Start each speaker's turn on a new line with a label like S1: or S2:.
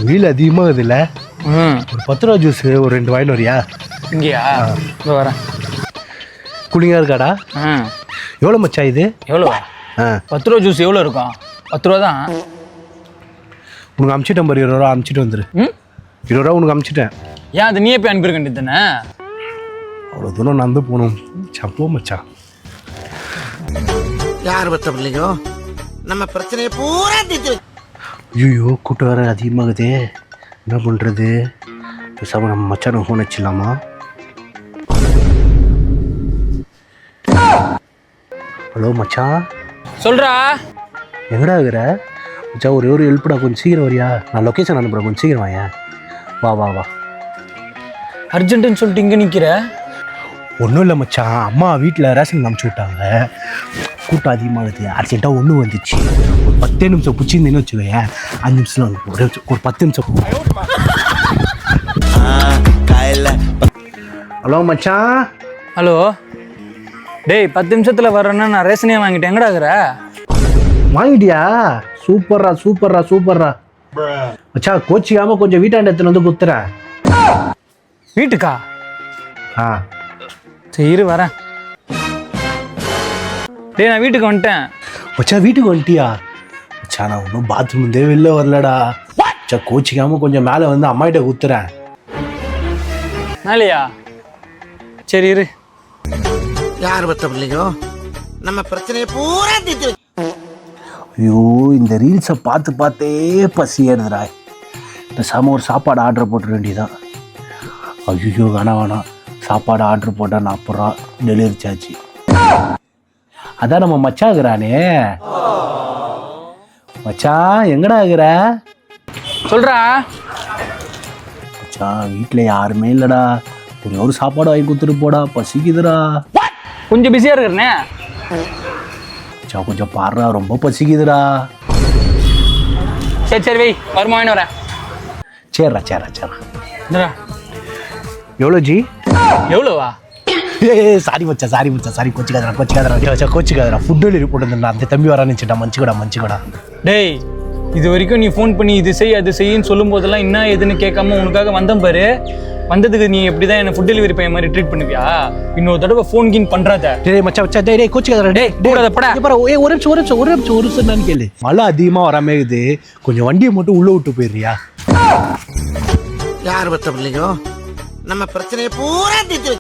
S1: வெயில் அதிகமாக இருக்குதுல்ல. ஒரு 10 ரூபா ஜூஸ் ஒரு 2 வாங்கிட்டு வரியா?
S2: இங்கேயா? இதோ வரேன்.
S1: கூலிங்காக இருக்காடா? எவ்வளோ மச்சான் இது?
S2: எவ்வளோவா? 10 ரூபா ஜூஸ் எவ்வளோ இருக்கும்? 10 ரூபா தான்.
S1: உனக்கு அமுச்சிட்டேன் பாரு, 20 ரூபா அமுச்சிட்டு வந்துரு. 20 ரூபா உனக்கு அமுச்சிட்டேன்.
S2: ஏன் அதை நீயே போய் அனுப்பியிருக்க வேண்டியது தானே?
S1: அவ்வளோ தூரம் நடந்து போகணும். சப்போ மச்சான்.
S3: யார் பத்த பிள்ளையோ நம்ம பிரச்சனையை பூரா தீர்த்து.
S1: ஐயோ கூட்டம் வேற அதிகமாகுதே, என்ன பண்ணுறது? பேசாமல் நம்ம மச்சான ஃபோன் வச்சிடலாமா? ஹலோ மச்சான்.
S2: சொல்றா.
S1: எங்கடா இருக்கிற மச்சான்? ஒரே ஒரு ஹெல்ப்டா, கொஞ்சம் சீக்கிரம் வரியா? நான் லொக்கேஷன் அனுப்புகிறேன், கொஞ்சம் சீக்கிரம் வாயா. வா வா வா.
S2: அர்ஜென்ட்டுன்னு சொல்லிட்டு இங்கே நிற்கிற?
S1: ஒன்றும் இல்லை மச்சான், அம்மா வீட்டில் ரேஷன் அனுப்பிச்சி விட்டாங்க. கூட்டம் அதிகமாகுது, அர்ஜென்ட்டாக ஒன்று வந்துச்சு. ஒரு 10 நிமிஷம் பிடிச்சிருந்தேன்னு வச்சுக்கோங்க. 5 நிமிஷம் ஒரு 10 நிமிஷம். ஹலோ மச்சான்.
S2: ஹலோ. டேய் 10 நிமிஷத்தில் வர்றேன்னா நான் ரேஷனே வாங்கிட்டேன். எங்கடா இருக்கிற?
S1: வாங்கிட்டியா? சூப்பர்ரா சூப்பர்ரா சூப்பர்ரா மச்சான். கோச்சிக்காமல் கொஞ்சம் வீட்டாண்ட எடுத்துன்னு வந்து குத்துறேன்.
S2: வீட்டுக்கா? சரி வரேன். டேய் நான் வீட்டுக்கு வந்துட்டேன்.
S1: மச்சான் வீட்டுக்கு வந்துட்டியா? மச்சான் நான் ஒன்றும் பாத்ரூம் இருந்தே வெளில வரலடா. மச்சான் கோச்சிக்காமல் கொஞ்சம் மேலே வந்து அம்மாகிட்ட குத்துறேன்.
S2: மேலையா? சரி இரு.
S3: யார் பத்த பிள்ளையோ நம்ம பிரச்சனையை பூரா தீர்த்து.
S1: ஐயோ இந்த ரீல்ஸை பார்த்து பார்த்தே பசி ஏறுதுடா. பேசாமல் ஒரு சாப்பாடு ஆர்டர் போட்டுற வேண்டியதான். ஐயோ வேணாம், சாப்பாடு ஆர்டர் போட்டால் 40 ரூபா டெலிவரி சார்ஜ். அதான் நம்ம மச்சான் இருக்கிறானே. மச்சான் எங்கடா இருக்கிற?
S2: சொல்றா.
S1: மச்சான் வீட்டில் யாருமே இல்லைடா. ஒரு சாப்பாடு வாங்கி கொடுத்துட்டு போடா, பசிக்குதுடா.
S2: கொஞ்சம் பிஸியாக இருக்கிறனே.
S1: மச்சான் கொஞ்சம் பாடுறா, ரொம்ப பசிக்குதுடா.
S2: சரி சரி வை, வருமானு வரேன்.
S1: சரிடா சரிடா சரிடா.
S2: என்னடா
S1: எவ்வளோ ஜி?
S2: எவ்வளோவா?
S1: சாரி மச்சா சாரி மச்சா சாரி. கோச்சிக்காதரா. ஃபுட் டெலிவரி போட்டுருந்தா அந்த தம்பி வரான்னு வச்சுட்டா. மன்னிச்சுக்கடா.
S2: டேய் இது வரைக்கும் நீ ஃபோன் பண்ணி இது செய் அது செய்யின்னு சொல்லும் போதெல்லாம் என்ன ஏதுன்னு கேட்காம உனக்காக வந்தேன் பாரு. வந்ததுக்கு நீ எப்படி தான் என்ன ஃபுட் டெலிவரி பையன் மாதிரி ட்ரீட் பண்ணுவியா? இன்னொரு தடவை ஃபோன் கீன் பண்றாத.
S1: டேய் மச்சா டேய் கோச்சிக்காதரா. ஒரு நிமிஷம் நான் கேளு. மழை அதிகமாக வராம இருக்குது, கொஞ்சம் வண்டியை மட்டும் உள்ள விட்டு போயிடுறியா?
S3: யார் பத்த பிள்ளையோ நம்ம பிரச்சனையை பூரா தீர்த்து.